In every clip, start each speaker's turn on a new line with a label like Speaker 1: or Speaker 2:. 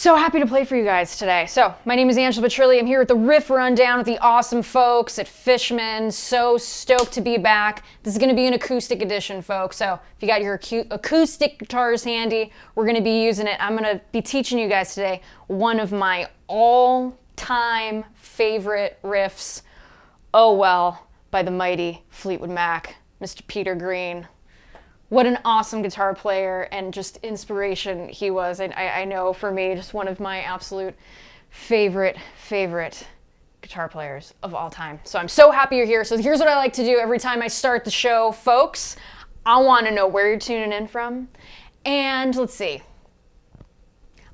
Speaker 1: So happy to play for you guys today. So my name is Petrilli. I'm here with the riff rundown with the awesome folks at Fishman. So stoked to be back. This is going to be an acoustic edition, folks. So if you got your acoustic guitars handy, we're going to be using it. I'm going to be teaching you guys today one of my all-time favorite riffs, Oh Well, by the mighty Fleetwood Mac, Mr. Peter Green. What an awesome guitar player and just inspiration he was. And I know for me, just one of my absolute favorite guitar players of all time. So I'm so happy you're here. So here's what I like to do every time I start the show, folks. I want to know where you're tuning in from. And let's see.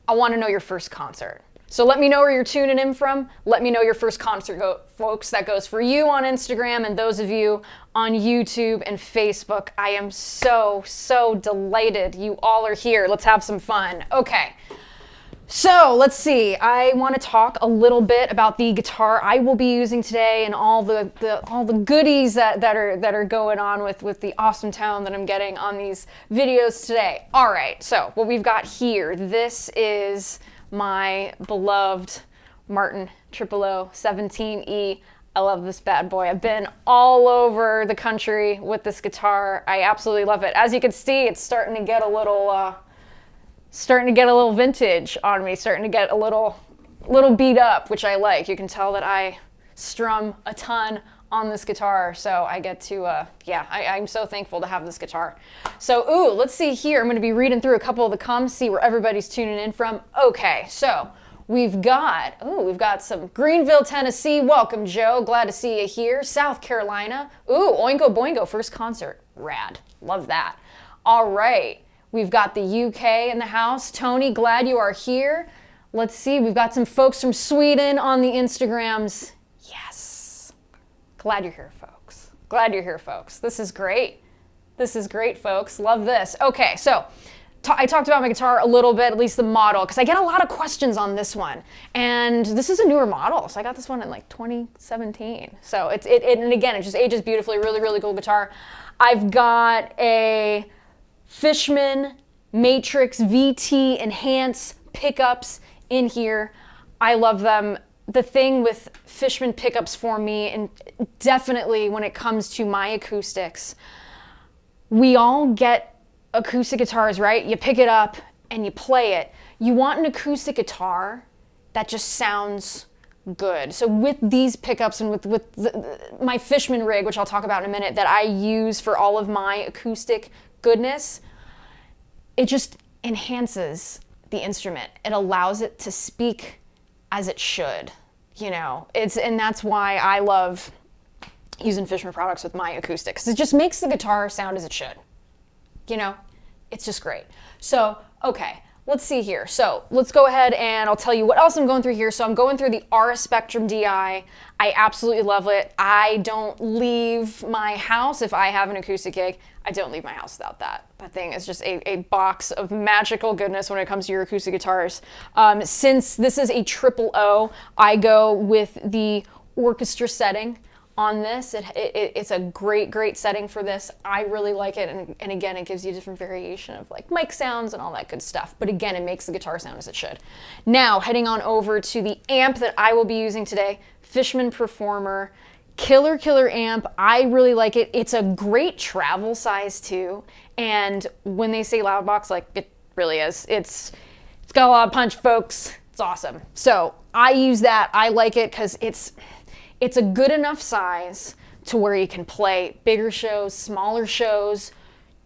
Speaker 1: I want to know your first concert. So let me know where you're tuning in from. Let me know your first concert, folks. That goes for you on Instagram and those of you on YouTube and Facebook. I am so delighted you all are here. Let's have some fun. Okay, so let's see. I want to talk a little bit about the guitar I will be using today and all the goodies that are going on with the awesome tone that I'm getting on these videos today. All right, so what we've got here, this is my beloved Martin 000 17E. I love this bad boy. I've been all over the country with this guitar. I absolutely love it. As you can see, it's starting to get a little vintage on me, starting to get a little beat up, which I like. You can tell that I strum a ton on this guitar, so I get to, I'm so thankful to have this guitar. So, let's see here. I'm going to be reading through a couple of the comments, see where everybody's tuning in from. Okay, so we've got some Greenville, Tennessee. Welcome, Joe. Glad to see you here. South Carolina. Oingo Boingo, first concert. Rad. Love that. All right, we've got the UK in the house. Tony, glad you are here. Let's see, we've got some folks from Sweden on the Instagrams. Glad you're here, folks. Glad you're here, folks. This is great. This is great, folks. Love this. Okay, so I talked about my guitar a little bit, at least the model, because I get a lot of questions on this one. And this is a newer model, so I got this one in like 2017. So and again, it just ages beautifully. Really cool guitar. I've got a Fishman Matrix VT Enhance pickups in here. I love them. The thing with Fishman pickups for me, and definitely when it comes to my acoustics, we all get acoustic guitars, right? You pick it up and you play it. You want an acoustic guitar that just sounds good. So with these pickups and with my Fishman rig, which I'll talk about in a minute, that I use for all of my acoustic goodness, it just enhances the instrument. It allows it to speak as it should, and that's why I love using Fishman products with my acoustics. It just makes the guitar sound as it should. It's just great. So, okay, let's see here. So let's go ahead and I'll tell you what else I'm going through here. So I'm going through the RS Spectrum DI. I absolutely love it. I don't leave my house if I have an acoustic gig. I don't leave my house without that. That thing is just a box of magical goodness when it comes to your acoustic guitars. Since this is a 000, I go with the orchestra setting on this. It's a great setting for this. I really like it, and again, it gives you a different variation of like mic sounds and all that good stuff. But again, it makes the guitar sound as it should. Now, heading on over to the amp that I will be using today, Fishman Performer. Killer amp. I really like it. It's a great travel size too. And when they say loud box, like it really is. It's got a lot of punch, folks. It's awesome. So I use that. I like it because it's a good enough size to where you can play bigger shows, smaller shows.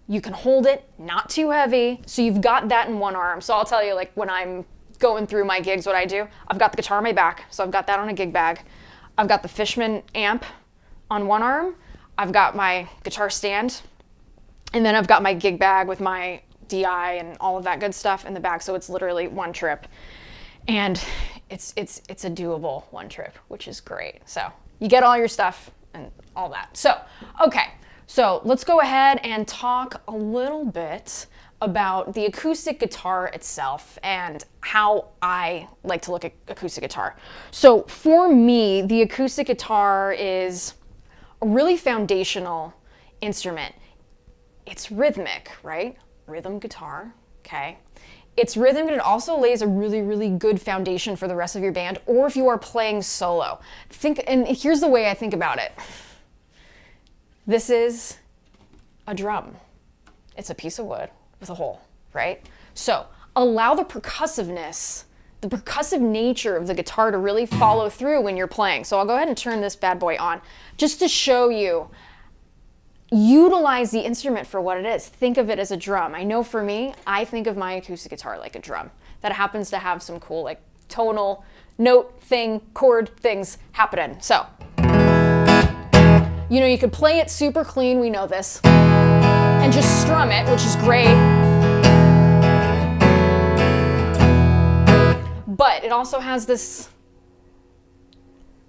Speaker 1: You can hold it, not too heavy. So you've got that in one arm. So I'll tell you, like when I'm going through my gigs, what I do, I've got the guitar on my back. So I've got that on a gig bag. I've got the Fishman amp on one arm. I've got my guitar stand. And then I've got my gig bag with my DI and all of that good stuff in the back. So it's literally one trip. And it's a doable one trip, which is great. So you get all your stuff and all that. So, okay. So let's go ahead and talk a little bit about the acoustic guitar itself and how I like to look at acoustic guitar. So for me, the acoustic guitar is a really foundational instrument. It's rhythmic, right? Rhythm guitar, okay? It's rhythm, but it also lays a really, really good foundation for the rest of your band, or if you are playing solo. And here's the way I think about it. This is a drum. It's a piece of wood with a hole, right? So allow the percussiveness, the percussive nature of the guitar to really follow through when you're playing. So I'll go ahead and turn this bad boy on just to show you. Utilize the instrument for what it is. Think of it as a drum. I know for me, I think of my acoustic guitar like a drum that happens to have some cool like tonal note thing, chord things happening. So, you know, you could play it super clean, we know this, and just strum it, which is great. But it also has this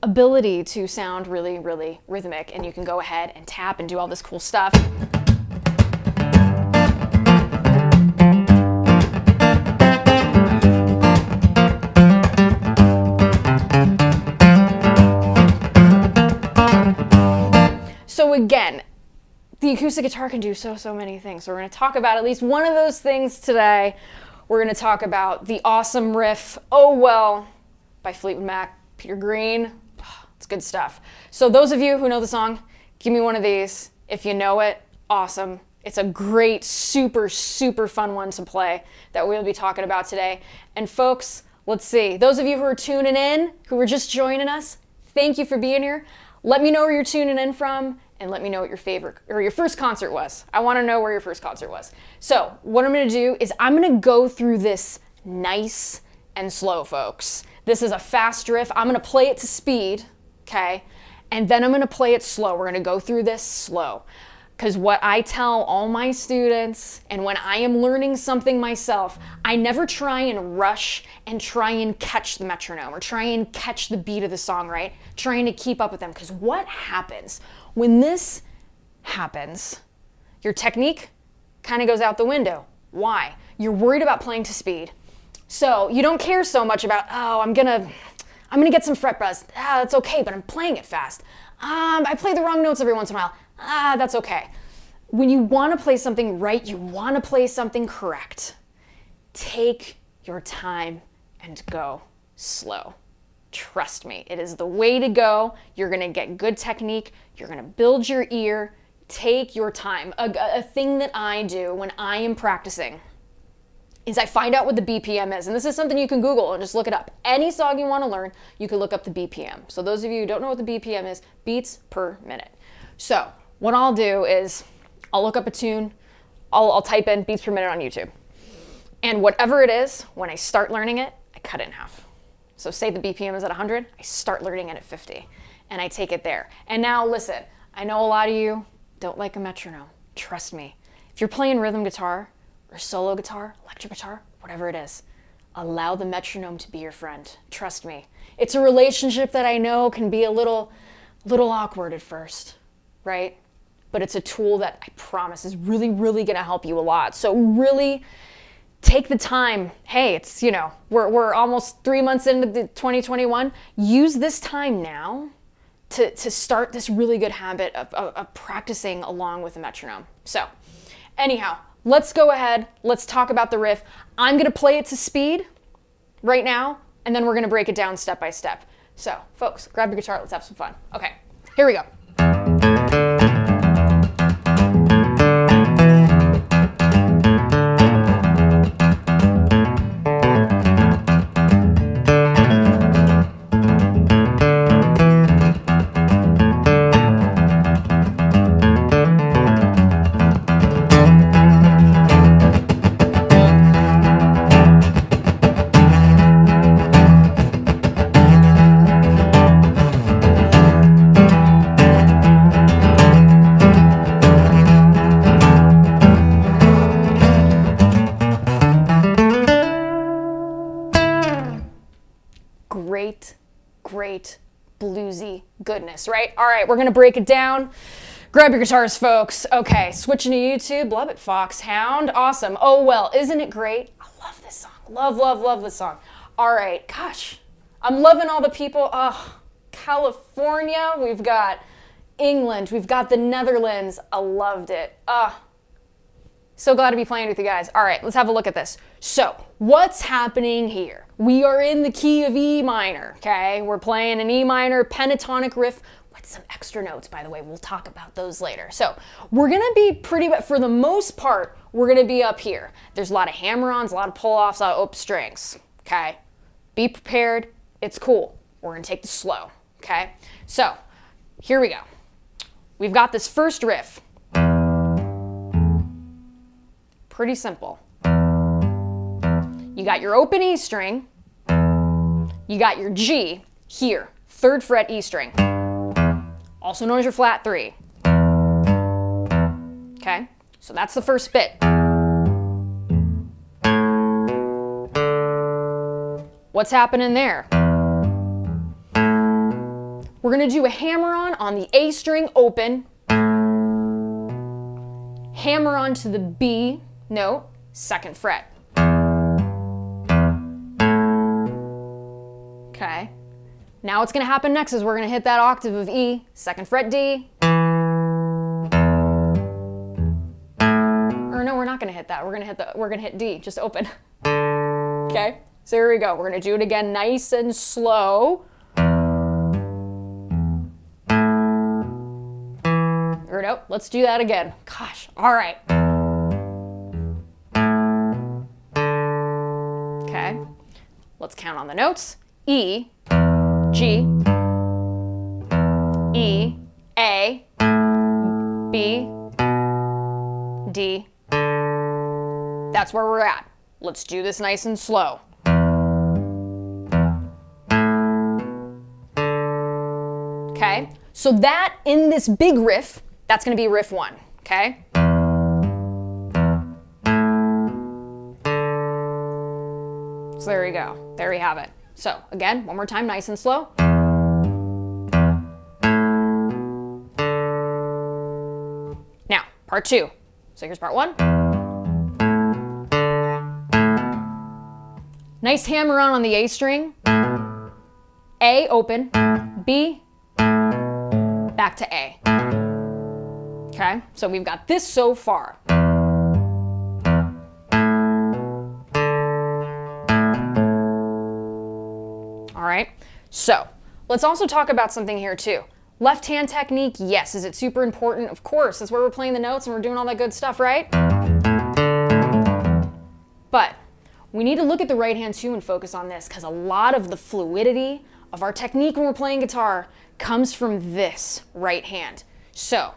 Speaker 1: ability to sound really, really rhythmic, and you can go ahead and tap and do all this cool stuff. So again, the acoustic guitar can do so many things. So we're going to talk about at least one of those things today. We're going to talk about the awesome riff, Oh Well, by Fleetwood Mac, Peter Green. It's good stuff. So those of you who know the song, give me one of these. If you know it, awesome. It's a great, super fun one to play that we'll be talking about today. And folks, let's see. Those of you who are tuning in, who are just joining us, thank you for being here. Let me know where you're tuning in from, and let me know what your favorite or your first concert was. I want to know where your first concert was. So what I'm going to do is I'm going to go through this nice and slow, folks. This is a fast riff. I'm going to play it to speed, okay? And then I'm going to play it slow. We're going to go through this slow. Because what I tell all my students, and when I am learning something myself, I never try and rush and try and catch the metronome or try and catch the beat of the song, right? Trying to keep up with them. Because what happens when this happens? Your technique kind of goes out the window. Why? You're worried about playing to speed. So you don't care so much about, oh, I'm gonna get some fret buzz. That's okay, but I'm playing it fast. I play the wrong notes every once in a while. That's okay. When you want to play something right, you want to play something correct. Take your time and go slow. Trust me, it is the way to go. You're going to get good technique. You're going to build your ear. Take your time. A thing that I do when I am practicing is I find out what the BPM is. And this is something you can Google and just look it up. Any song you want to learn, you can look up the BPM. So those of you who don't know what the BPM is, beats per minute. So what I'll do is I'll look up a tune, I'll type in beats per minute on YouTube. And whatever it is, when I start learning it, I cut it in half. So say the BPM is at 100, I start learning it at 50, and I take it there. And now listen, I know a lot of you don't like a metronome. Trust me. If you're playing rhythm guitar or solo guitar, electric guitar, whatever it is, allow the metronome to be your friend. Trust me. It's a relationship that I know can be a little awkward at first, right? But it's a tool that I promise is really going to help you a lot. So really take the time. Hey, it's, you know, we're almost 3 months into the 2021. Use this time now to start this really good habit of practicing along with the metronome. So anyhow, let's go ahead. Let's talk about the riff. I'm going to play it to speed right now, and then we're going to break it down step by step. So folks, grab your guitar. Let's have some fun. Okay, here we go. Great bluesy goodness, right? All right, we're gonna break it down. Grab your guitars, folks. Okay, switching to YouTube. Love it, Foxhound. Awesome. Oh well, isn't it great? I love this song. Love this song. All right, gosh, I'm loving all the people. Oh, California. We've got England. We've got the Netherlands. I loved it. So glad to be playing with you guys. All right, let's have a look at this. So, what's happening here? We are in the key of E minor, okay? We're playing an E minor pentatonic riff with some extra notes, by the way. We'll talk about those later. So, we're gonna be for the most part, we're gonna be up here. There's a lot of hammer-ons, a lot of pull-offs, a lot of up strings, okay? Be prepared, it's cool. We're gonna take the slow, okay? So, here we go. We've got this first riff. Pretty simple. You got your open E string. You got your G here, 3rd fret E string, also known as your flat 3. Okay, so that's the first bit. What's happening there? We're gonna do a hammer-on on the A string open, hammer on to the B note, 2nd fret. Okay. Now what's gonna happen next is we're gonna hit that octave of E, 2nd fret D. Or no, we're not gonna hit that. We're gonna hit D, just open. Okay, so here we go. We're gonna do it again nice and slow. Or nope, let's do that again. Gosh, all right. Okay, let's count on the notes. E, G, E, A, B, D. That's where we're at. Let's do this nice and slow. Okay, so that in this big riff, that's gonna be riff 1, okay? So there you go, there we have it. So again, one more time, nice and slow. Now, part 2. So here's part 1. Nice hammer on the A string. A open, B, back to A. Okay, so we've got this so far. All right, so let's also talk about something here too. Left hand technique, yes. Is it super important? Of course, that's where we're playing the notes and we're doing all that good stuff, right? But we need to look at the right hand too and focus on this, because a lot of the fluidity of our technique when we're playing guitar comes from this right hand. So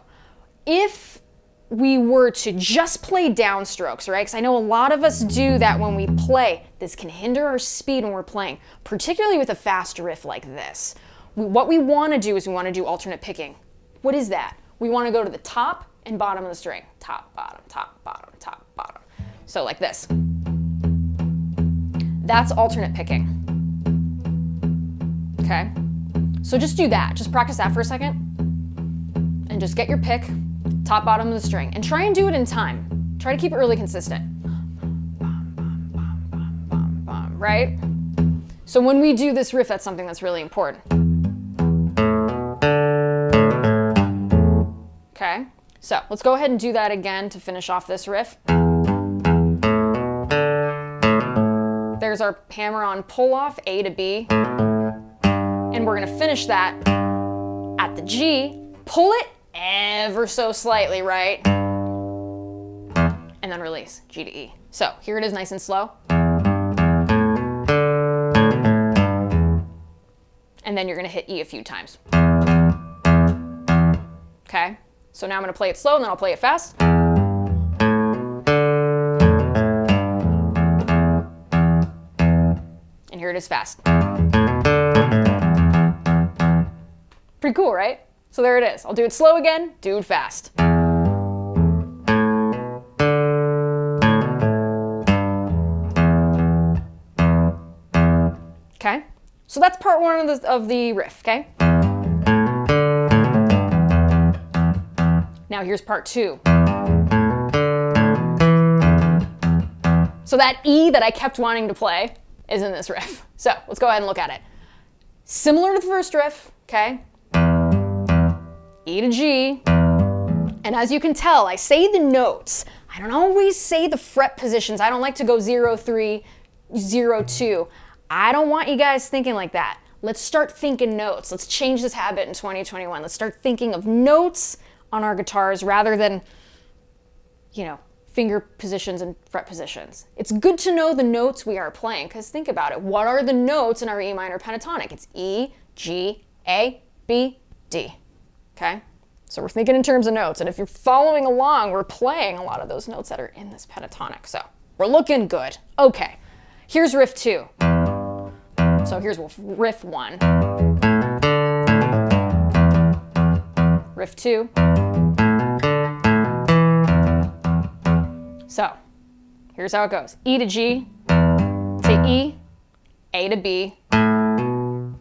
Speaker 1: if we were to just play downstrokes, right? Because I know a lot of us do that when we play. This can hinder our speed when we're playing, particularly with a fast riff like this. What we want to do is we want to do alternate picking. What is that? We want to go to the top and bottom of the string. Top, bottom, top, bottom, top, bottom. So like this. That's alternate picking. Okay? So just do that. Just practice that for a second. And just get your pick. Top, bottom of the string, and try and do it in time. Try to keep it really consistent. Right? So when we do this riff, that's something that's really important. Okay, so let's go ahead and do that again to finish off this riff. There's our hammer-on pull-off, A to B. And we're gonna finish that at the G, pull it ever so slightly, right? And then release, G to E. So here it is nice and slow. And then you're gonna hit E a few times. Okay, so now I'm gonna play it slow and then I'll play it fast. And here it is fast. Pretty cool, right? So there it is. I'll do it slow again, do it fast. Okay, so that's part 1 of the riff, okay? Now here's part 2. So that E that I kept wanting to play is in this riff. So let's go ahead and look at it. Similar to the first riff, okay? E to G, and as you can tell, I say the notes. I don't always say the fret positions. I don't like to go 0, 3, 0, 2. I don't want you guys thinking like that. Let's start thinking notes. Let's change this habit in 2021. Let's start thinking of notes on our guitars rather than, finger positions and fret positions. It's good to know the notes we are playing, because think about it. What are the notes in our E minor pentatonic? It's E, G, A, B, D. Okay? So we're thinking in terms of notes. And if you're following along, we're playing a lot of those notes that are in this pentatonic. So we're looking good. Okay. Here's riff 2. So here's riff 1. Riff 2. So here's how it goes. E to G, to E, A to B, to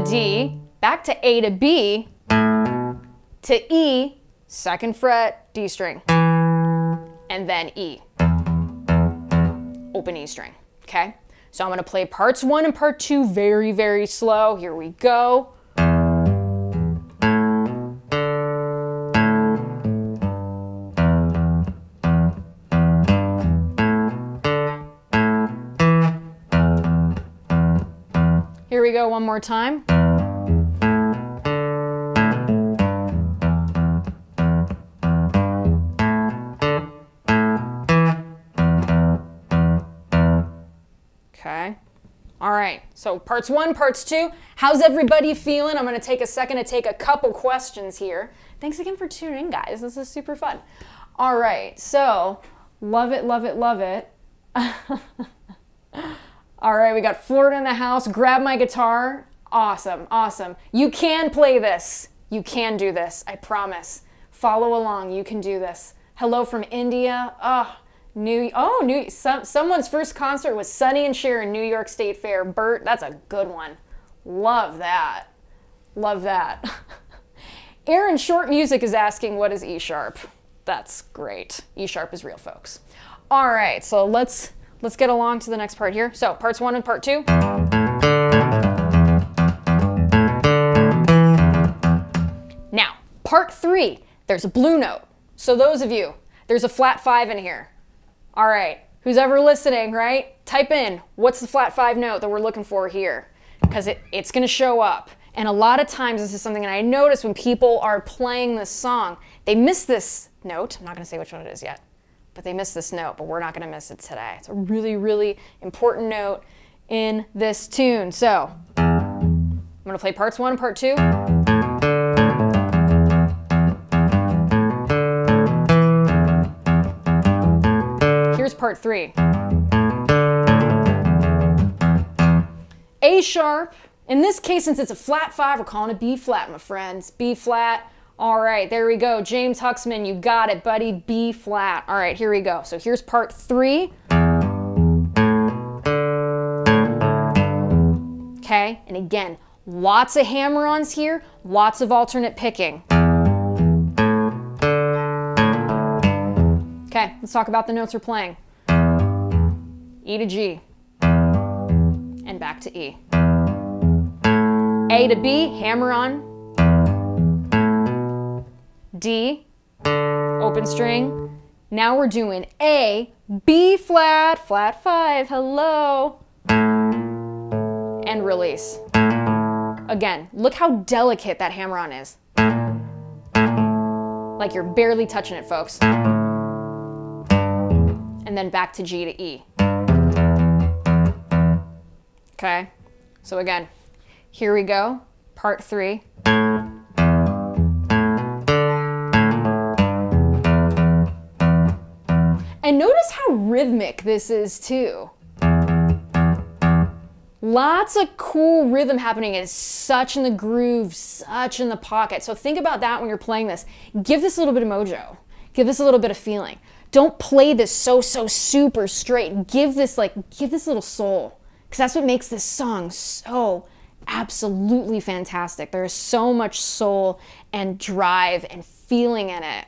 Speaker 1: D, back to A to B, to E, 2nd fret, D string, and then E, open E string, okay? So I'm gonna play parts 1 and part 2 very, very slow. Here we go. Here we go one more time. Okay. All right. So parts 1, parts 2. How's everybody feeling? I'm going to take a second to take a couple questions here. Thanks again for tuning in, guys. This is super fun. All right. So love it, love it, love it. All right, we got Florida in the house. Grab my guitar. Awesome, awesome. You can play this. You can do this, I promise. Follow along, you can do this. Hello from India. Someone's first concert was Sonny and Cher in New York State Fair. Bert, that's a good one. Love that. Love that. Aaron Short Music is asking, what is E sharp? That's great. E sharp is real, folks. All right, so let's get along to the next part here. So parts 1 and part 2. Now, part 3, there's a blue note. So those of you, there's a flat 5 in here. All right, who's ever listening, right? Type in, what's the flat 5 note that we're looking for here? Because it's gonna show up. And a lot of times this is something that I notice when people are playing this song, they miss this note. I'm not gonna say which one it is yet. But they missed this note, but we're not gonna miss it today. It's a really, really important note in this tune. So, I'm gonna play parts 1 and part 2. Here's part 3. A sharp. In this case, since it's a flat 5, we're calling it B flat, my friends. B flat. All right, there we go. James Huxman, you got it, buddy. B flat. All right, here we go. So here's part 3. Okay, and again, lots of hammer-ons here, lots of alternate picking. Okay, let's talk about the notes we're playing. E to G, and back to E. A to B, hammer-on. D, open string. Now we're doing A, B flat, flat 5, hello, and release. Again, look how delicate that hammer-on is. Like you're barely touching it, folks. And then back to G to E. Okay, so again, here we go, part 3. And notice how rhythmic this is too. Lots of cool rhythm happening. It's such in the groove, such in the pocket. So think about that when you're playing this. Give this a little bit of mojo. Give this a little bit of feeling. Don't play this so super straight. Give this a little soul. Because that's what makes this song so absolutely fantastic. There is so much soul and drive and feeling in it.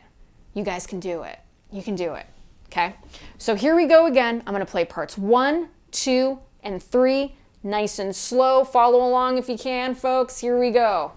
Speaker 1: You guys can do it. You can do it. Okay, so here we go again. I'm gonna play parts 1, 2, and 3, nice and slow. Follow along if you can, folks. Here we go.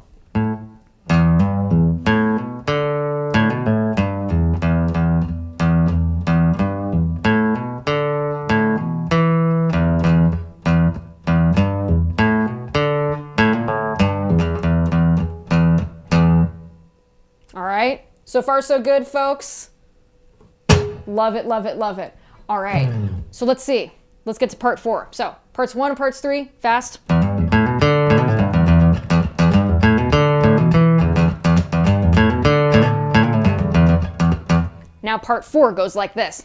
Speaker 1: So far, so good, folks. Love it, love it, love it. All right, so let's see. Let's get to part 4. So parts 1 and parts 3, fast. Now part 4 goes like this.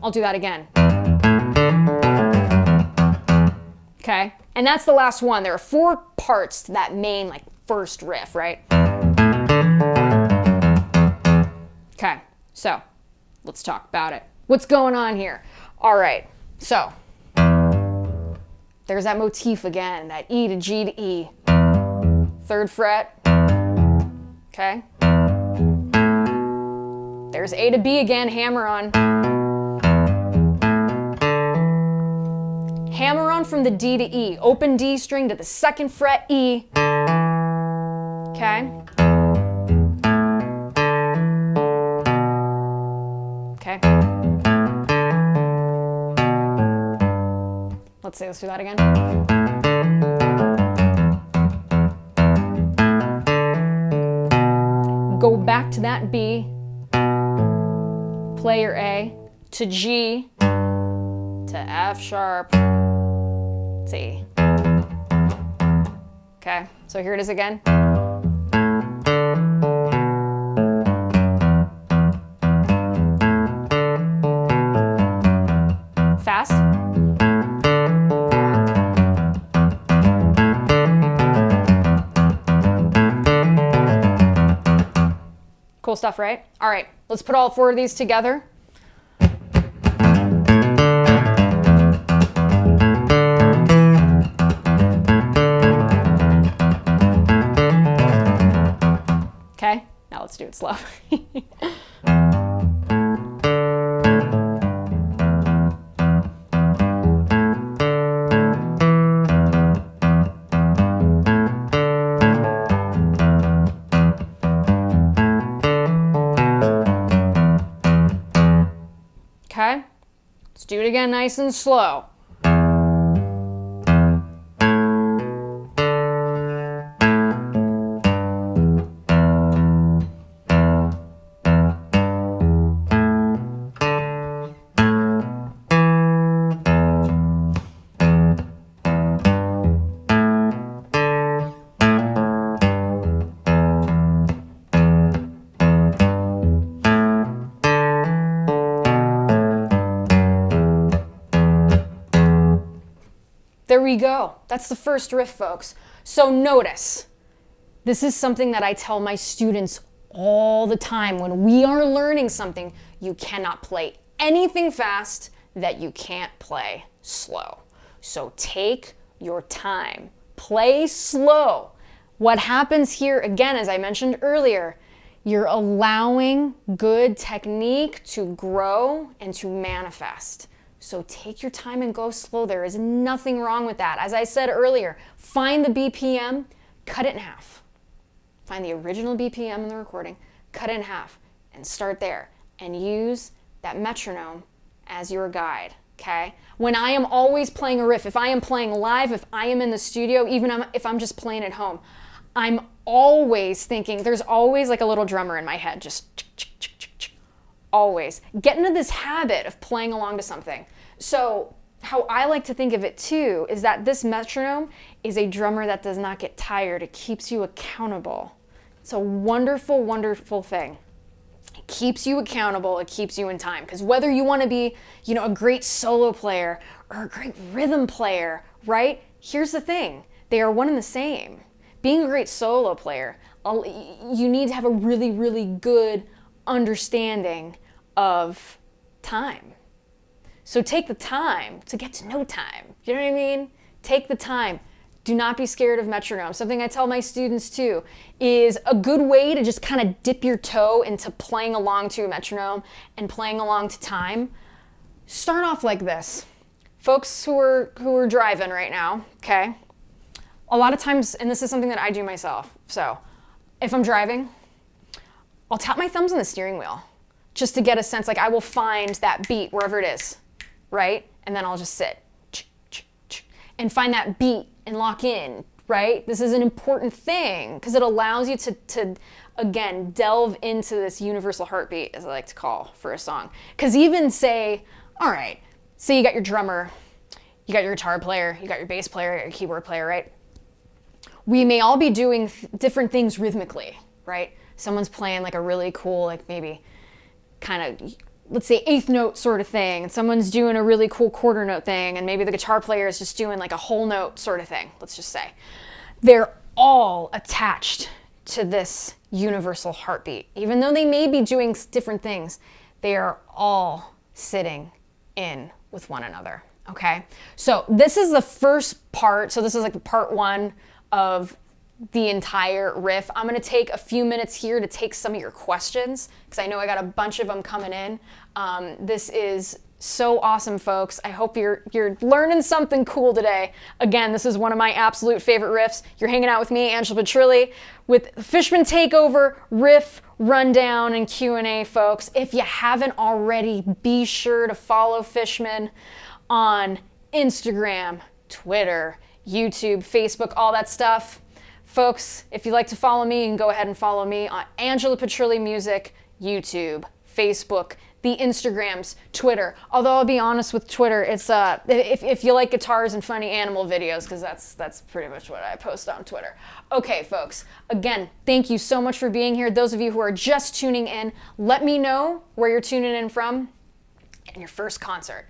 Speaker 1: I'll do that again. Okay, and that's the last one. There are 4 parts to that main, like, first riff, right? Okay, so let's talk about it. What's going on here? All right, so there's that motif again, that E to G to E. 3rd fret, okay? There's A to B again, hammer on. Hammer on from the D to E. Open D string to the 2nd fret E. Okay? Okay. Let's do that again. Go back to that B. Play your A to G to F sharp to E. Okay, so here it is again. Fast. Cool stuff, right? All right, let's put all 4 of these together. Okay, now let's do it slow. Okay, let's do it again nice and slow. There we go. That's the first riff, folks. So notice, this is something that I tell my students all the time. When we are learning something, you cannot play anything fast that you can't play slow. So take your time. Play slow. What happens here, again, as I mentioned earlier, you're allowing good technique to grow and to manifest. So take your time and go slow. There is nothing wrong with that. As I said earlier, find the BPM, cut it in half. Find the original BPM in the recording, cut it in half, and start there. And use that metronome as your guide, okay? When I am always playing a riff, if I am playing live, if I am in the studio, even if I'm just playing at home, I'm always thinking, there's always like a little drummer in my head, just always. Get into this habit of playing along to something. So how I like to think of it too is that this metronome is a drummer that does not get tired. It keeps you accountable. It's a wonderful, wonderful thing. It keeps you accountable. It keeps you in time. Because whether you want to be, a great solo player or a great rhythm player, right? Here's the thing. They are one and the same. Being a great solo player, you need to have a really, really good understanding of time. So take the time to get to know time. You know what I mean? Take the time. Do not be scared of metronome. Something I tell my students too is a good way to just kind of dip your toe into playing along to a metronome and playing along to time. Start off like this. Folks who are driving right now, okay? A lot of times, and this is something that I do myself. So if I'm driving, I'll tap my thumbs on the steering wheel just to get a sense, like I will find that beat wherever it is, right? And then I'll just sit and find that beat and lock in right? This is an important thing because it allows you to again, delve into this universal heartbeat, as I like to call for a song. Because even say, all right, say you got your drummer, you got your guitar player, you got your bass player, you got your keyboard player, right? We may all be doing different things rhythmically, right? Someone's playing like a really cool, like maybe kind of, let's say, eighth note sort of thing, and someone's doing a really cool quarter note thing, and maybe the guitar player is just doing like a whole note sort of thing, let's just say. They're all attached to this universal heartbeat. Even though they may be doing different things, they are all sitting in with one another, okay? So this is the first part. So this is like part one of the entire riff. I'm gonna take a few minutes here to take some of your questions because I know I got a bunch of them coming in. This is so awesome, folks. I hope you're learning something cool today. Again, this is one of my absolute favorite riffs. You're hanging out with me, Angela Petrilli, with Fishman Takeover, Riff Rundown, and Q&A, folks. If you haven't already, be sure to follow Fishman on Instagram, Twitter, YouTube, Facebook, all that stuff. Folks, if you'd like to follow me, you can go ahead and follow me on Angela Petrilli Music, YouTube, Facebook, the Instagrams, Twitter. Although I'll be honest with Twitter, it's if you like guitars and funny animal videos, because that's pretty much what I post on Twitter. Okay, folks. Again, thank you so much for being here. Those of you who are just tuning in, let me know where you're tuning in from in your first concert.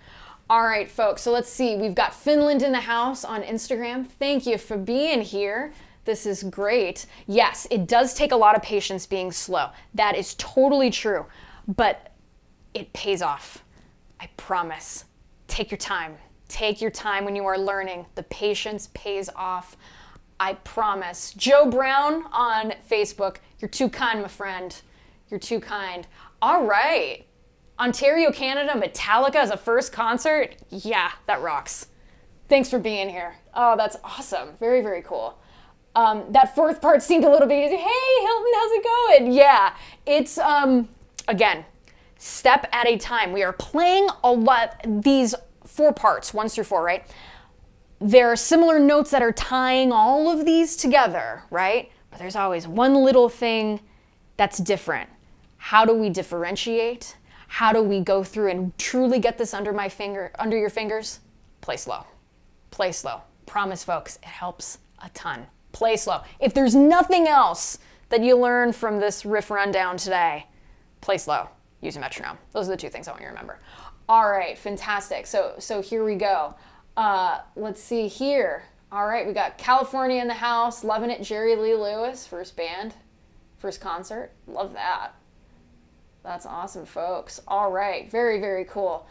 Speaker 1: All right, folks. So let's see. We've got Finland in the house on Instagram. Thank you for being here. This is great. Yes, it does take a lot of patience being slow. That is totally true. But it pays off. I promise. Take your time. Take your time when you are learning. The patience pays off. I promise. Joe Brown on Facebook. You're too kind, my friend. You're too kind. All right. Ontario, Canada, Metallica as a first concert. Yeah, that rocks. Thanks for being here. Oh, that's awesome. Very, very cool. That fourth part seemed a little bit easy. Hey, Hilton, how's it going? Yeah, it's, again, step at a time. We are playing a lot, these 4 parts, 1 through 4, right? There are similar notes that are tying all of these together, right? But there's always one little thing that's different. How do we differentiate? How do we go through and truly get this under your fingers? Play slow. Play slow. Promise, folks, it helps a ton. Play slow. If there's nothing else that you learn from this riff rundown today, play slow. Use a metronome. Those are the 2 things I want you to remember. All right, fantastic. So here we go. Let's see here. All right, we got California in the house. Loving it. Jerry Lee Lewis, first band, first concert. Love that. That's awesome, folks. All right, very, very cool.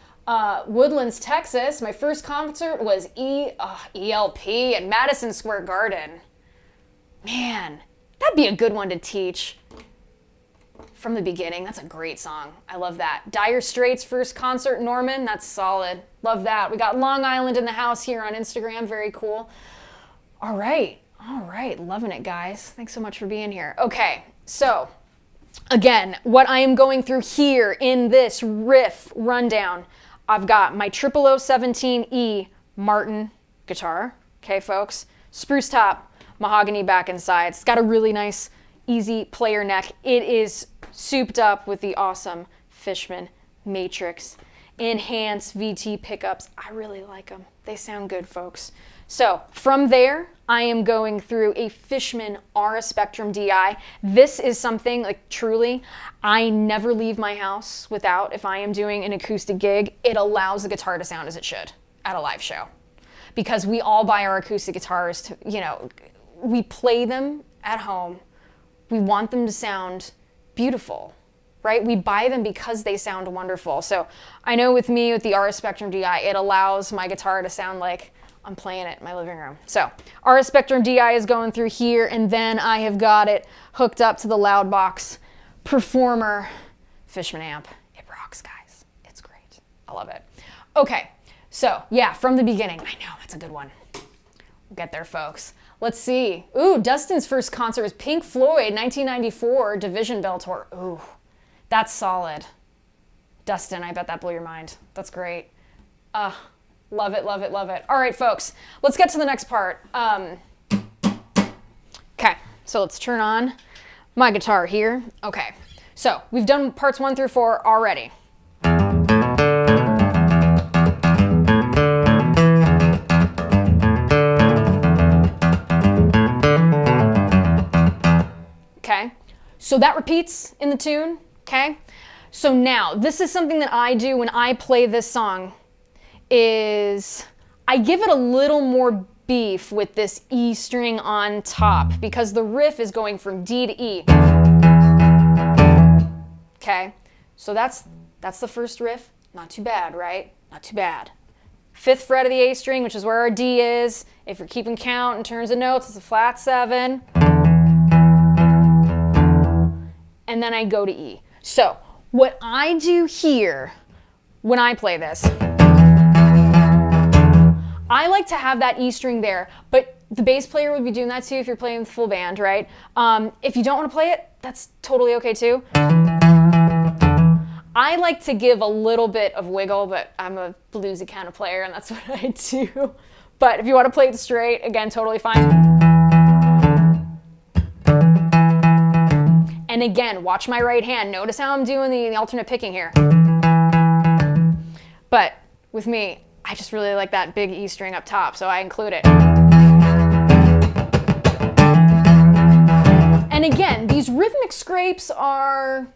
Speaker 1: Woodlands, Texas. My first concert was ELP at Madison Square Garden. Man, that'd be a good one to teach. From the beginning, that's a great song. I love that. Dire Straits' first concert, Norman, that's solid. Love that. We got Long Island in the house here on Instagram, very cool. All right, loving it, guys. Thanks so much for being here. Okay, so again, what I am going through here in this riff rundown, I've got my 0017E Martin guitar, okay, folks? Spruce top, mahogany back and sides. It's got a really nice, easy player neck. It is souped up with the awesome Fishman Matrix Enhanced VT pickups. I really like them. They sound good, folks. So from there, I am going through a Fishman Aura Spectrum DI. This is something, like, truly, I never leave my house without. If I am doing an acoustic gig, it allows the guitar to sound as it should at a live show. Because we all buy our acoustic guitars to, we play them at home. We want them to sound beautiful, right? We buy them because they sound wonderful. So I know with me, with the Aura Spectrum DI, it allows my guitar to sound like I'm playing it in my living room. So Aura Spectrum DI is going through here, and then I have got it hooked up to the Loudbox Performer Fishman amp. It rocks, guys. It's great. I love it. Okay, so yeah, from the beginning. I know, that's a good one. We'll get there, folks. Let's see. Ooh, Dustin's first concert was Pink Floyd, 1994, Division Bell Tour. Ooh, that's solid. Dustin, I bet that blew your mind. That's great. Love it, love it, love it. All right, folks, let's get to the next part. So let's turn on my guitar here. Okay, so we've done parts 1 through 4 already. Okay, so that repeats in the tune, okay? So now, this is something that I do when I play this song, is I give it a little more beef with this E string on top because the riff is going from D to E. Okay, so that's the first riff. Not too bad, right? Not too bad. 5th fret of the A string, which is where our D is. If you're keeping count in terms of notes, it's a flat 7. And then I go to E. So what I do here when I play this, I like to have that E string there, but the bass player would be doing that too if you're playing with full band, right? If you don't want to play it, that's totally okay too. I like to give a little bit of wiggle, but I'm a bluesy kind of player and that's what I do. But if you want to play it straight, again, totally fine. And again, watch my right hand. Notice how I'm doing the alternate picking here. But with me, I just really like that big E string up top, so I include it. And again, these rhythmic scrapes are,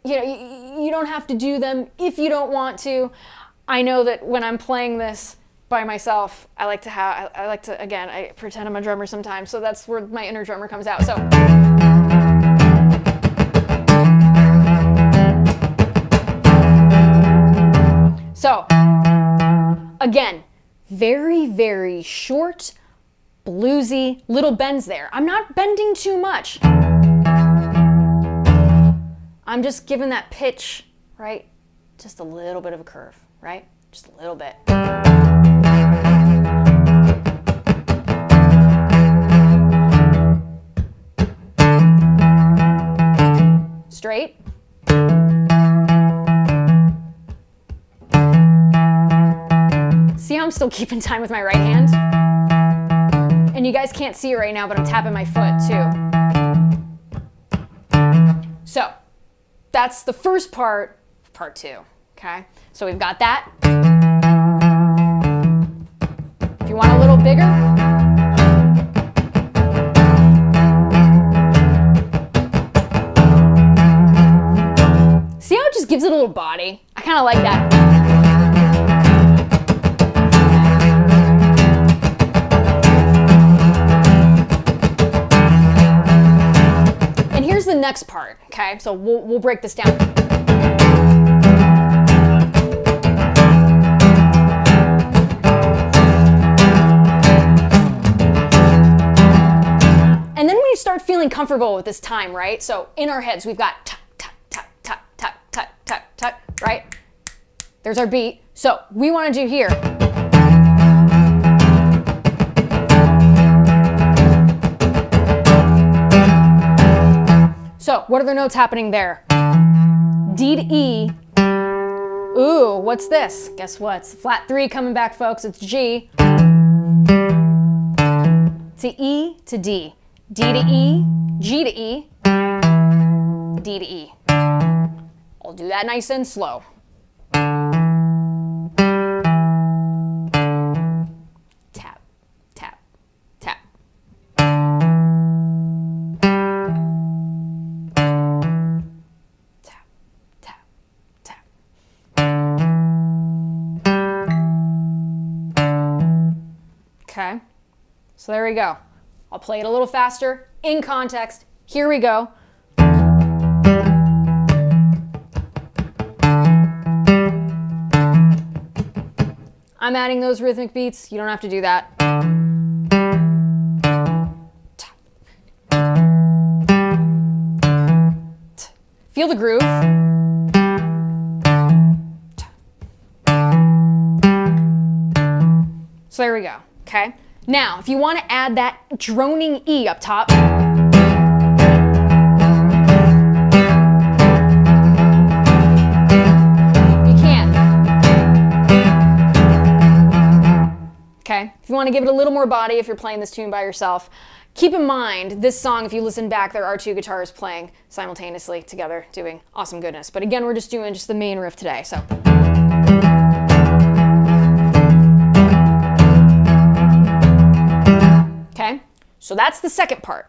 Speaker 1: you know, you don't have to do them if you don't want to. I know that when I'm playing this by myself, I like to, again, I pretend I'm a drummer sometimes, so that's where my inner drummer comes out. So, again, very, very short, bluesy, little bends there. I'm not bending too much. I'm just giving that pitch, right? Just a little bit of a curve, right? Just a little bit. Straight. See how I'm still keeping time with my right hand? And you guys can't see it right now, but I'm tapping my foot too. So that's the first part of part 2, okay? So we've got that. If you want a little bigger, see how it just gives it a little body? I kind of like that. The next part, okay? So we'll break this down. And then when you start feeling comfortable with this time, right? So in our heads, we've got tap, tap, tap, tap, tap, tap, tap, tap, right? There's our beat. So we want to do here. So, what are the notes happening there? D to E. Ooh, what's this? Guess what? It's flat 3 coming back, folks. It's G. To E to D. D to E, G to E, D to E. I'll do that nice and slow. Tap, tap, tap. Okay, so there we go. I'll play it a little faster, in context. Here we go. I'm adding those rhythmic beats. You don't have to do that. Feel the groove. So there we go, okay? Now, if you want to add that droning E up top, you can. Okay? If you want to give it a little more body, if you're playing this tune by yourself, Keep in mind, this song, if you listen back, there are two guitars playing simultaneously together, doing awesome goodness. But again, we're just doing just the main riff today, so. Okay, so that's the second part.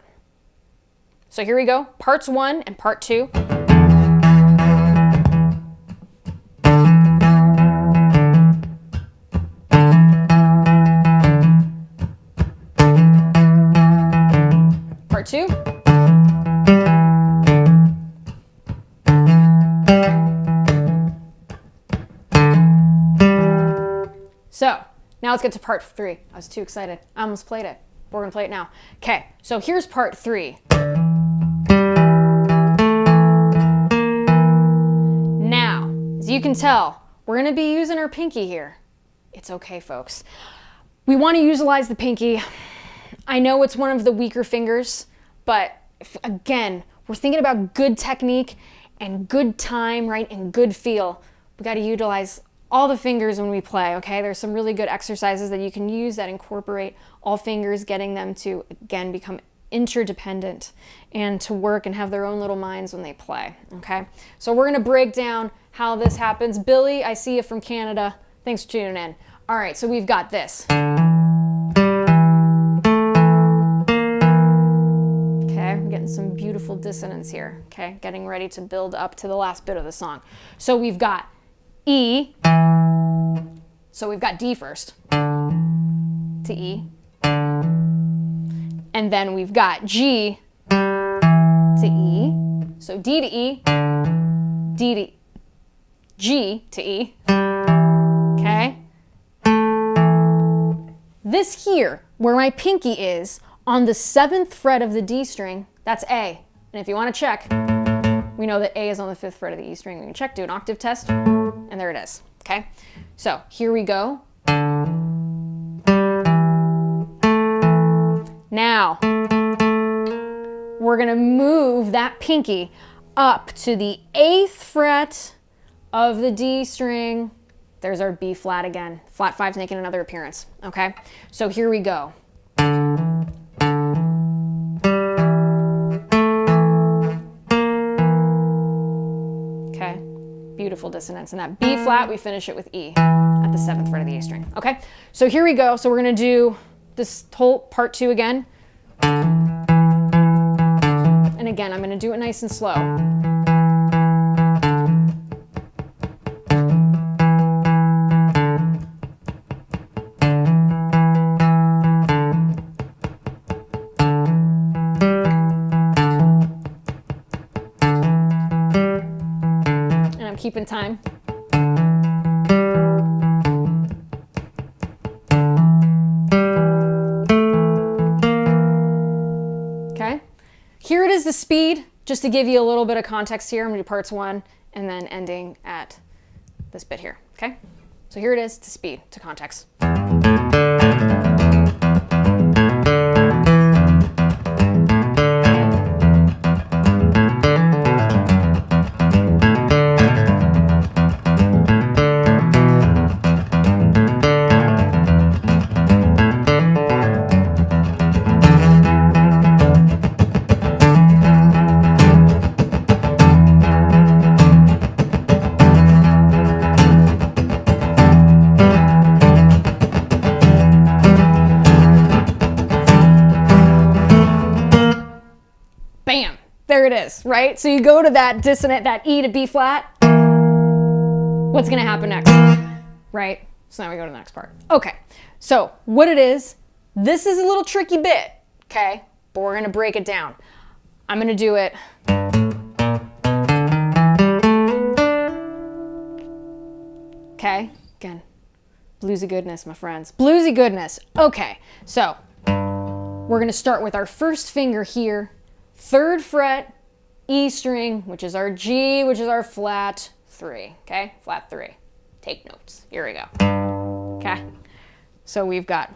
Speaker 1: So here we go, parts 1 and part 2. Part 2. So, now let's get to part 3. I was too excited. I almost played it. We're gonna play it now. Okay, so here's part 3. Now, as you can tell, we're gonna be using our pinky here. It's okay, folks. We wanna utilize the pinky. I know it's one of the weaker fingers, but again, we're thinking about good technique and good time, right, and good feel. We gotta utilize all the fingers when we play, okay? There's some really good exercises that you can use that incorporate all fingers, getting them to, again, become interdependent and to work and have their own little minds when they play, okay? So we're gonna break down how this happens. Billy, I see you from Canada. Thanks for tuning in. All right, so we've got this. Okay, we're getting some beautiful dissonance here, okay? Getting ready to build up to the last bit of the song. So we've got E, so we've got D first, to E, and then we've got G to E, so D to E, D to G to E, okay? This here, where my pinky is, on the 7th fret of the D string, that's A, and if you want to check, we know that A is on the 5th fret of the E string. We can check, do an octave test, and there it is, okay? So here we go. Now, we're gonna move that pinky up to the 8th fret of the D string. There's our B flat again. Flat 5's making another appearance, okay? So here we go. Beautiful dissonance. And that B flat, we finish it with E at the 7th fret of the A string. Okay, so here we go. So we're gonna do this whole part 2 again. And again, I'm gonna do it nice and slow. Keeping time. Okay, here it is, the speed, just to give you a little bit of context here. I'm gonna do parts 1 and then ending at this bit here, okay? So here it is, to speed, to context. Bam, there it is, right? So you go to that dissonant, that E to B flat. What's gonna happen next, right? So now we go to the next part. Okay, so what it is, this is a little tricky bit, okay? But we're gonna break it down. I'm gonna do it. Okay, again, bluesy goodness, my friends. Bluesy goodness. Okay, so we're gonna start with our first finger here, 3rd fret, E string, which is our G, which is our flat 3, okay? Flat 3. Take notes. Here we go. Okay, so we've got,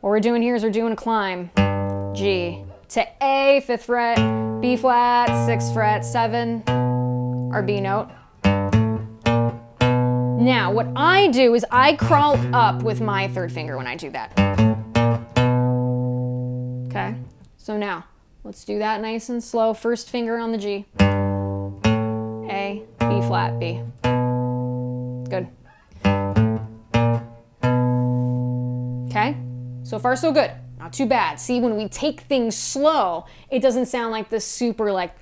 Speaker 1: what we're doing here is we're doing a climb. G to A, 5th fret, B flat, 6th fret, 7, our B note. Now, what I do is I crawl up with my third finger when I do that. Okay, so now, let's do that nice and slow. First finger on the G. A, B flat, B. Good. Okay, so far so good. Not too bad. See, when we take things slow, it doesn't sound like this super like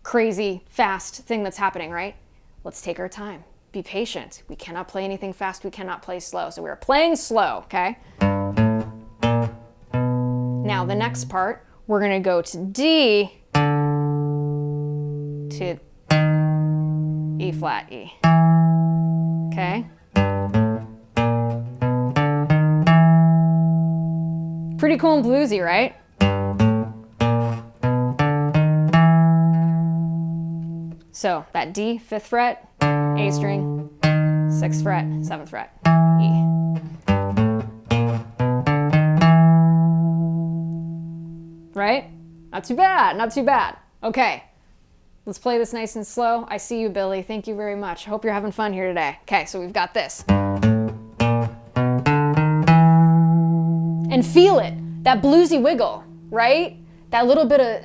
Speaker 1: crazy fast thing that's happening, right? Let's take our time. Be patient. We cannot play anything fast. We cannot play slow. So we're playing slow, okay? Now the next part, we're gonna go to D to E flat, E. Okay? Pretty cool and bluesy, right? So that D, 5th fret, A string, 6th fret, 7th fret, E. Right? Not too bad, not too bad. Okay, let's play this nice and slow. I see you, Billy. Thank you very much. I hope you're having fun here today. Okay, so we've got this. And feel it, that bluesy wiggle, right? That little bit of,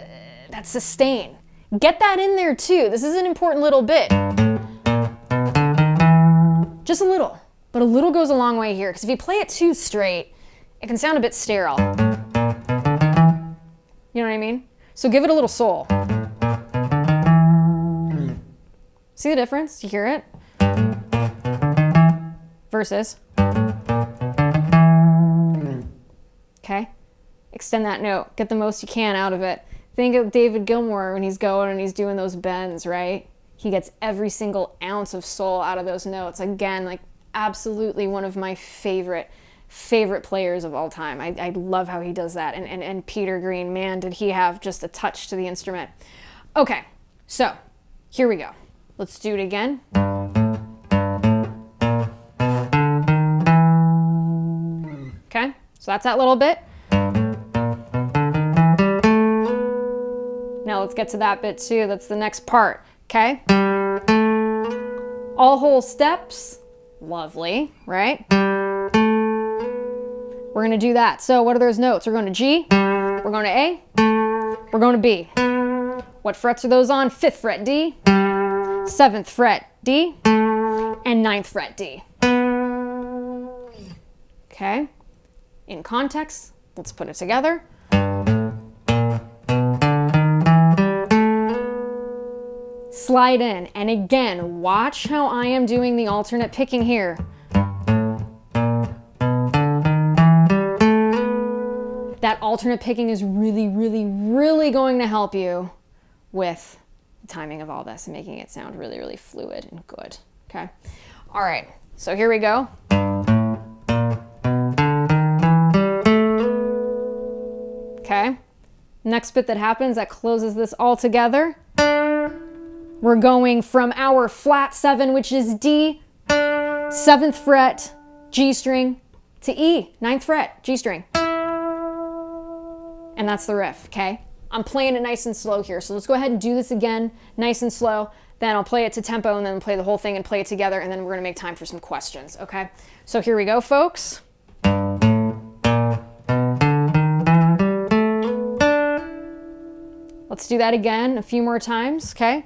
Speaker 1: that sustain. Get that in there too. This is an important little bit. Just a little, but a little goes a long way here, because if you play it too straight, it can sound a bit sterile. You know what I mean? So give it a little soul. See the difference? You hear it? Versus. Okay? Extend that note. Get the most you can out of it. Think of David Gilmour when he's going and he's doing those bends, right? He gets every single ounce of soul out of those notes. Again, like absolutely one of my favorite players of all time. I love how he does that. And Peter Green, man, did he have just a touch to the instrument. Okay, so here we go. Let's do it again. Okay, so that's that little bit. Now let's get to that bit too. That's the next part, okay? All whole steps, lovely, right? We're gonna do that. So what are those notes? We're going to G, we're going to A, we're going to B. What frets are those on? 5th fret D, 7th fret D, and 9th fret D. Okay, in context, let's put it together. Slide in, and again, watch how I am doing the alternate picking here. That alternate picking is really, really, really going to help you with the timing of all this and making it sound really, really fluid and good, okay? All right, so here we go. Okay, next bit that happens that closes this all together. We're going from our flat 7, which is D, 7th fret, G string, to E, 9th fret, G string. And that's the riff, okay? I'm playing it nice and slow here, so let's go ahead and do this again, nice and slow. Then I'll play it to tempo and then play the whole thing and play it together, and then we're gonna make time for some questions, okay? So here we go, folks. Let's do that again a few more times, okay?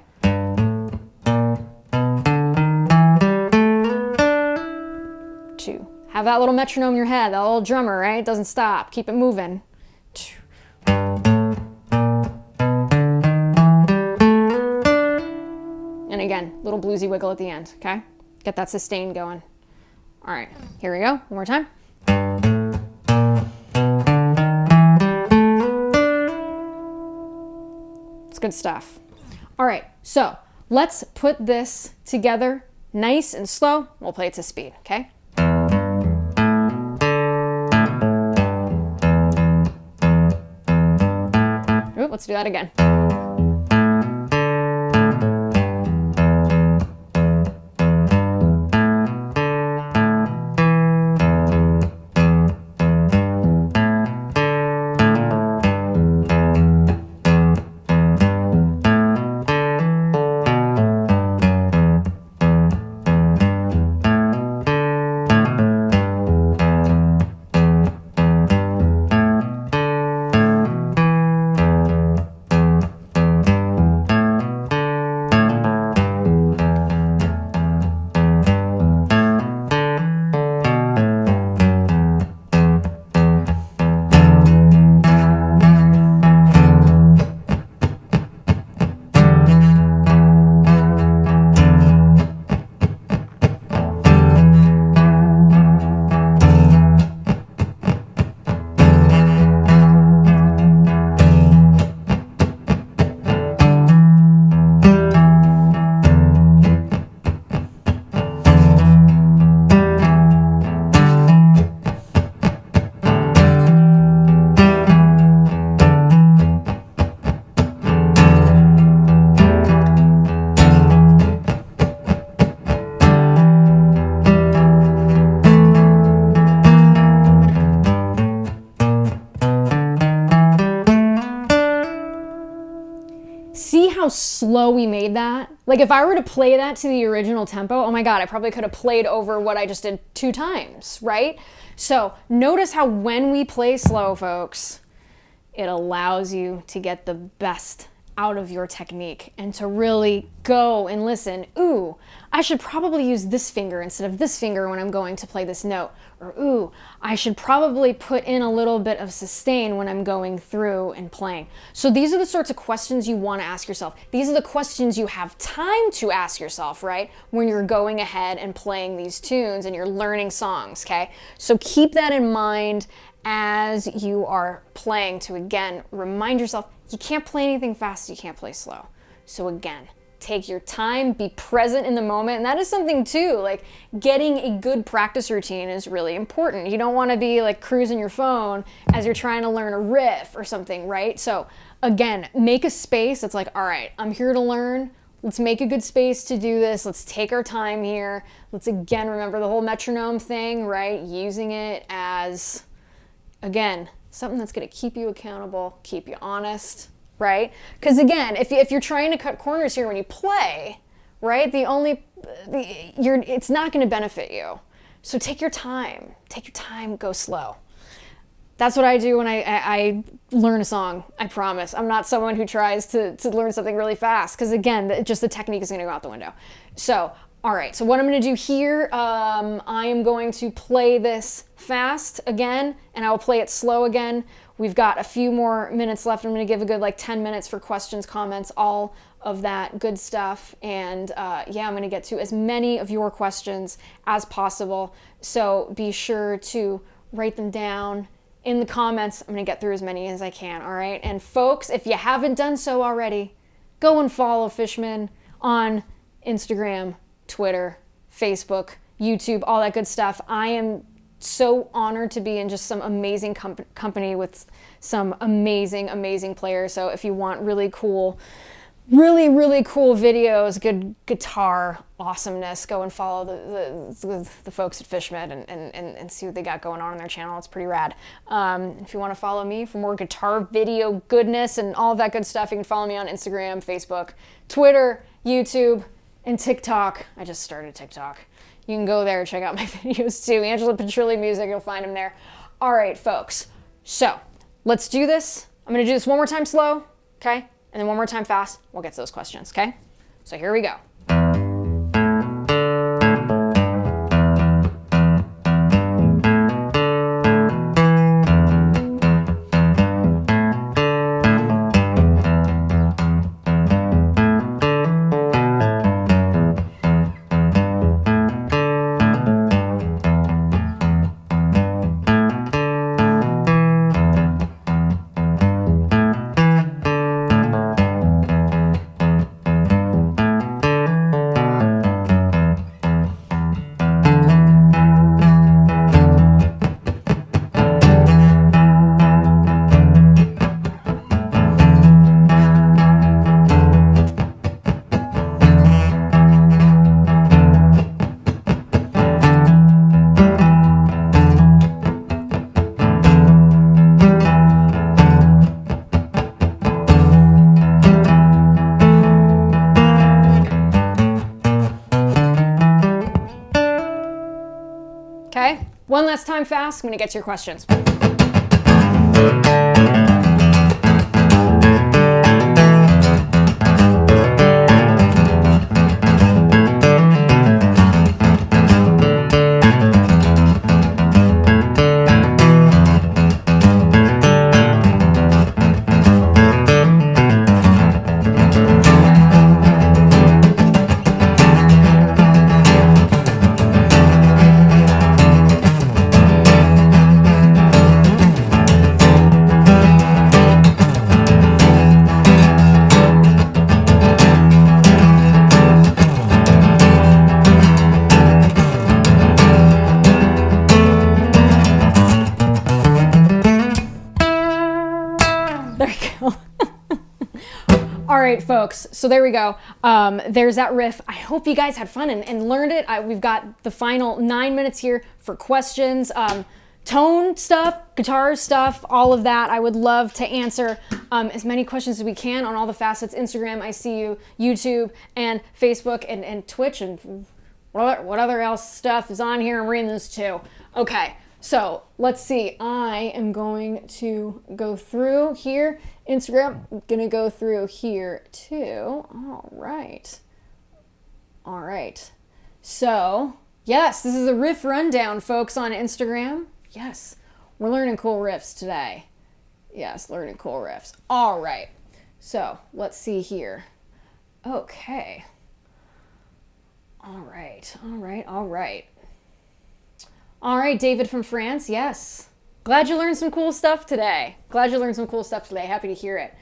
Speaker 1: Have that little metronome in your head, that little drummer, right? It doesn't stop. Keep it moving. And again, little bluesy wiggle at the end, okay? Get that sustain going. All right, here we go. One more time. It's good stuff. All right, so let's put this together nice and slow. We'll play it to speed, okay? Let's do that again. slow we made that. Like if I were to play that to the original tempo, oh my God, I probably could have played over what I just did 2 times, right? So notice how when we play slow, folks, it allows you to get the best out of your technique and to really go and listen. Ooh, I should probably use this finger instead of this finger when I'm going to play this note. Or ooh, I should probably put in a little bit of sustain when I'm going through and playing. So these are the sorts of questions you want to ask yourself. These are the questions you have time to ask yourself, right? When you're going ahead and playing these tunes and you're learning songs, okay? So keep that in mind as you are playing to, again, remind yourself, you can't play anything fast, you can't play slow. So again, take your time, be present in the moment. And that is something too, like getting a good practice routine is really important. You don't want to be like cruising your phone as you're trying to learn a riff or something, right? So again, make a space that's like, all right, I'm here to learn. Let's make a good space to do this. Let's take our time here. Let's again, remember the whole metronome thing, right? Using it as, again, something that's going to keep you accountable, keep you honest, right? Because again, if you're trying to cut corners here when you play, right, it's not going to benefit you. So take your time, go slow. That's what I do when I learn a song, I promise. I'm not someone who tries to learn something really fast, because again, just the technique is going to go out the window. So, all right, so what I'm going to do here, I am going to play this fast again, and I will play it slow again. We've got a few more minutes left. I'm going to give a good like 10 minutes for questions, comments, all of that good stuff. And yeah, I'm going to get to as many of your questions as possible. So be sure to write them down in the comments. I'm going to get through as many as I can, all right? And folks, if you haven't done so already, go and follow Fishman on Instagram, Twitter, Facebook, YouTube, all that good stuff. I am so honored to be in just some amazing company with some amazing players. So if you want really cool videos, good guitar awesomeness, go and follow the folks at Fishman and see what they got going on their channel. It's pretty rad. If you want to follow me for more guitar video goodness and all of that good stuff, you can follow me on Instagram, Facebook, Twitter, YouTube, and TikTok. I just started TikTok. You can go there and check out my videos too. Angela Petrilli Music, you'll find them there. All right, folks. So let's do this. I'm going to do this one more time slow, okay? And then one more time fast. We'll get to those questions, okay? So here we go. Okay, one last time fast, I'm gonna get to your questions. All right, folks, so there we go. There's that riff. I hope you guys had fun and learned it. We've got the final 9 minutes here for questions. tone stuff, guitar stuff, all of that. I would love to answer as many questions as we can on all the facets: Instagram, I See You, YouTube, and Facebook, and Twitch, and what other else stuff is on here. I'm reading this too. Okay, so let's see. I am going to go through here. Instagram, I'm gonna go through here too. All right. All right. So, yes, this is a riff rundown, folks, on Instagram. Yes, we're learning cool riffs today. Yes, learning cool riffs. All right. So, let's see here. Okay. All right. All right, David from France. Yes. Glad you learned some cool stuff today. Happy to hear it.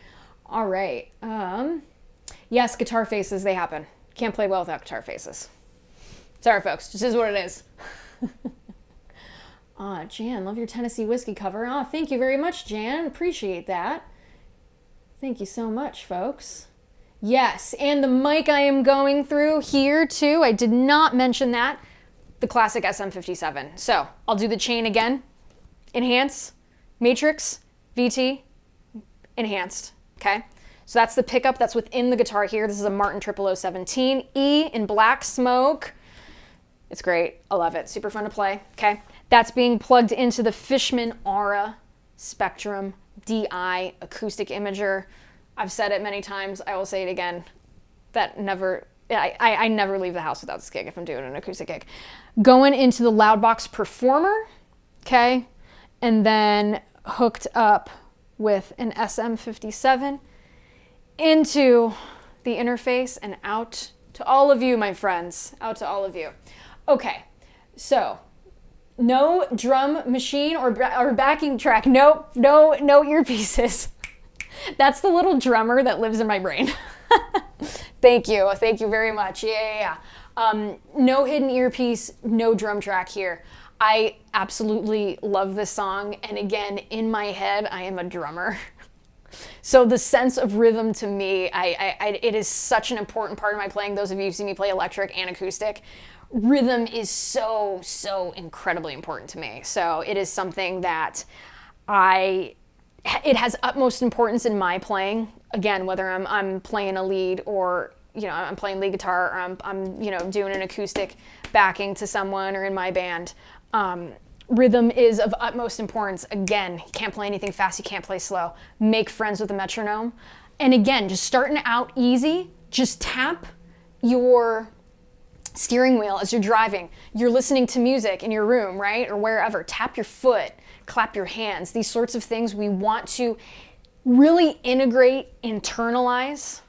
Speaker 1: All right. Yes, guitar faces, they happen. Can't play well without guitar faces. Sorry, folks. Just is what it is. Jan, love your Tennessee whiskey cover. Thank you very much, Jan. Appreciate that. Thank you so much, folks. Yes, and the mic I am going through here, too. I did not mention that. The classic SM57. So, I'll do the chain again. Enhance, matrix, VT, enhanced. Okay? So that's the pickup that's within the guitar here. This is a Martin 00017. E in black smoke. It's great. I love it. Super fun to play. Okay. That's being plugged into the Fishman Aura Spectrum DI acoustic imager. I've said it many times. I will say it again. I never leave the house without this gig if I'm doing an acoustic gig. Going into the Loudbox Performer. Okay. And then hooked up with an SM57 into the interface and out to all of you, my friends. Out to all of you. Okay, so no drum machine or backing track. No earpieces. That's the little drummer that lives in my brain. Thank you very much. Yeah. No hidden earpiece, no drum track here. I absolutely love this song, and again, in my head, I am a drummer. So the sense of rhythm to me, it is such an important part of my playing. Those of you who see me play electric and acoustic, rhythm is so incredibly important to me. So it is something that it has utmost importance in my playing. Again, whether I'm playing a lead or I'm playing lead guitar, or I'm doing an acoustic backing to someone or in my band. Rhythm is of utmost importance. Again, you can't play anything fast, you can't play slow. Make friends with the metronome. And again, just starting out easy, just tap your steering wheel as you're driving. You're listening to music in your room, right? Or wherever. Tap your foot, clap your hands. These sorts of things we want to really integrate, internalize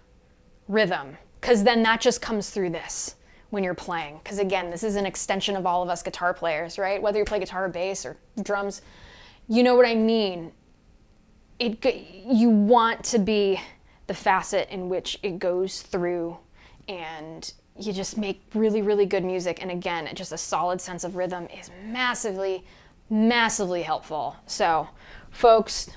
Speaker 1: rhythm, because then that just comes through this when you're playing. Because again, this is an extension of all of us guitar players, right? Whether you play guitar or bass or drums, you know what I mean. You want to be the facet in which it goes through, and you just make really good music. And again, just a solid sense of rhythm is massively helpful. So folks,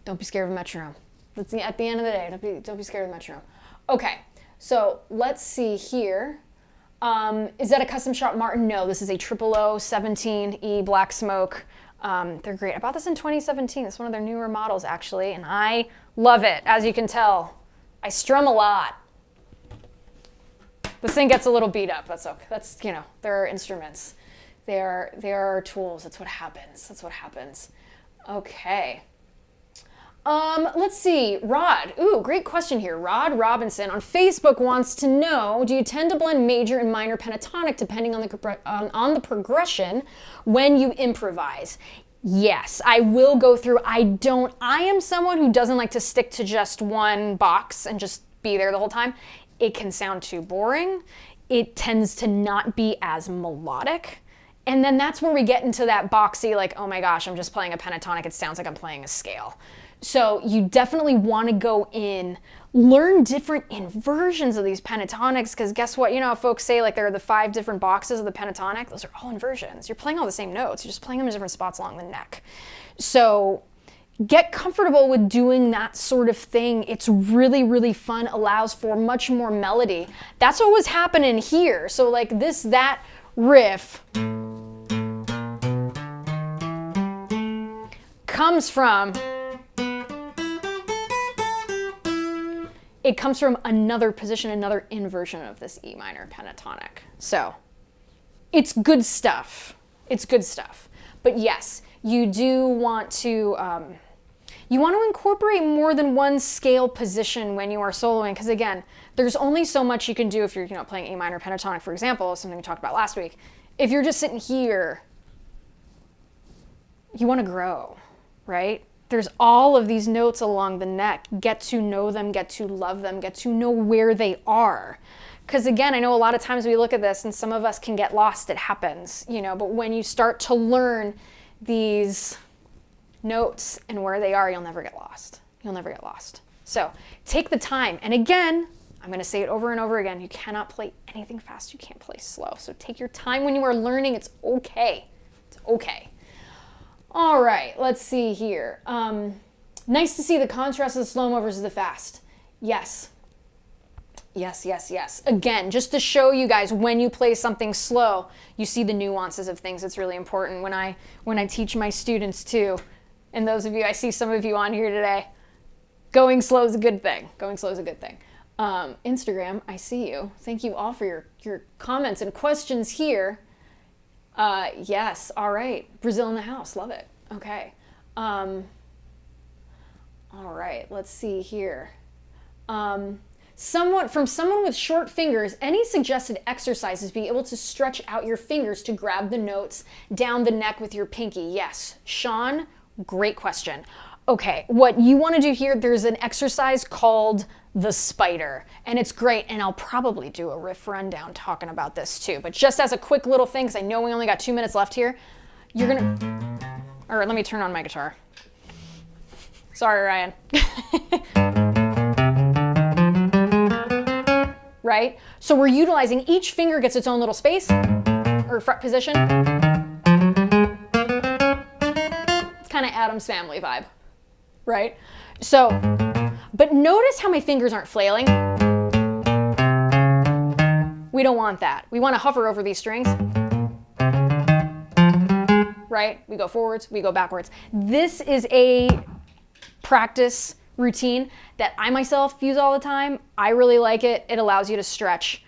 Speaker 1: don't be scared of a metronome. At the end of the day, don't be scared of a metronome. Okay, so let's see here. Is that a custom shop Martin? No, this is a 00017E Black Smoke. They're great. I bought this in 2017. It's one of their newer models, actually, and I love it. As you can tell, I strum a lot. This thing gets a little beat up. That's okay. That's, there are instruments. There are tools. That's what happens. Okay. Let's see. Rod. Ooh, great question here. Rod Robinson on Facebook wants to know, do you tend to blend major and minor pentatonic depending on the progression when you improvise? Yes, I will go through. I am someone who doesn't like to stick to just one box and just be there the whole time. It can sound too boring. It tends to not be as melodic. And then that's where we get into that boxy, like, oh my gosh, I'm just playing a pentatonic. It sounds like I'm playing a scale. So you definitely want to go in, learn different inversions of these pentatonics, because guess what? Folks say like there are the 5 different boxes of the pentatonic. Those are all inversions. You're playing all the same notes. You're just playing them in different spots along the neck. So get comfortable with doing that sort of thing. It's really fun, allows for much more melody. That's what was happening here. So like that riff. comes from another position, another inversion of this E minor pentatonic. So it's good stuff. It's good stuff. But yes, you do want to incorporate more than one scale position when you are soloing, because again, there's only so much you can do if you're playing A minor pentatonic, for example, something we talked about last week. If you're just sitting here, you want to grow, right? There's all of these notes along the neck. Get to know them, get to love them, get to know where they are. Because again, I know a lot of times we look at this and some of us can get lost. It happens, but when you start to learn these notes and where they are, you'll never get lost. You'll never get lost. So take the time. And again, I'm going to say it over and over again. You cannot play anything fast. You can't play slow. So take your time when you are learning. It's okay. It's okay. All right, let's see here. Nice to see the contrast of the slow-mo versus the fast. Yes. Yes, yes, yes. Again, just to show you guys when you play something slow, you see the nuances of things. It's really important when I teach my students too. And those of you, I see some of you on here today. Going slow is a good thing. Going slow is a good thing. Instagram, I see you. Thank you all for your comments and questions here. Yes, all right. Brazil in the house, love it. Okay. All right, let's see here. From someone with short fingers, any suggested exercises be able to stretch out your fingers to grab the notes down the neck with your pinky? Yes. Sean, great question. Okay, what you want to do here, there's an exercise called the spider, and it's great, and I'll probably do a riff rundown talking about this too, but just as a quick little thing, because I know we only got 2 minutes left here, you're gonna, or let me turn on my guitar. Sorry, Ryan. Right? So we're utilizing, each finger gets its own little space, or fret position. It's kind of Addams Family vibe, right? So, but notice how my fingers aren't flailing. We don't want that. We want to hover over these strings. Right? We go forwards, we go backwards. This is a practice routine that I myself use all the time. I really like it. It allows you to stretch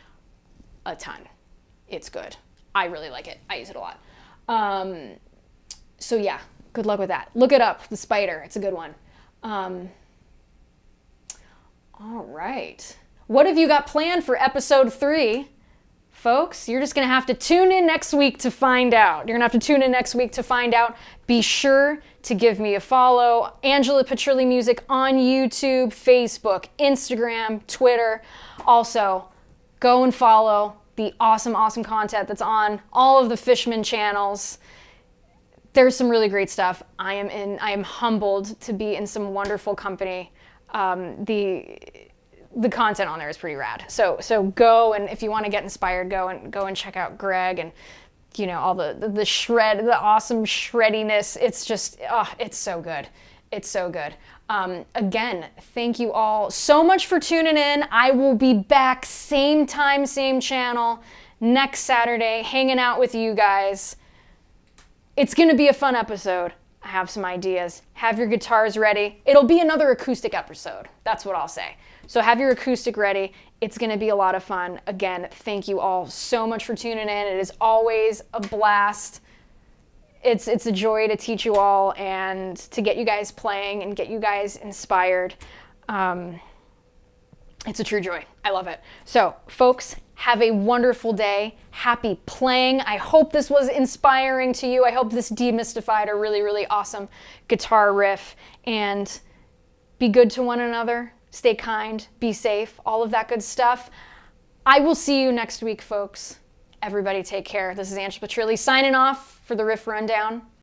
Speaker 1: a ton. It's good. I really like it. I use it a lot. So yeah, good luck with that. Look it up, the spider. It's a good one. All right. What have you got planned for episode 3? Folks, you're just going to have to tune in next week to find out. You're going to have to tune in next week to find out. Be sure to give me a follow. Angela Petrilli Music on YouTube, Facebook, Instagram, Twitter. Also, go and follow the awesome, awesome content that's on all of the Fishman channels. There's some really great stuff. I am humbled to be in some wonderful company. The content on there is pretty rad. So go, and if you want to get inspired, go and check out Greg and all the shred, the awesome shreddiness. It's just it's so good. It's so good. Again, thank you all so much for tuning in. I will be back same time, same channel next Saturday, hanging out with you guys. It's going to be a fun episode. I have some ideas. Have your guitars ready. It'll be another acoustic episode. That's what I'll say. So have your acoustic ready. It's going to be a lot of fun. Again, thank you all so much for tuning in. It is always a blast. It's a joy to teach you all and to get you guys playing and get you guys inspired. It's a true joy. I love it. So, folks, have a wonderful day. Happy playing. I hope this was inspiring to you. I hope this demystified a really, really awesome guitar riff. And be good to one another. Stay kind. Be safe. All of that good stuff. I will see you next week, folks. Everybody take care. This is Angela Petrilli signing off for the Riff Rundown.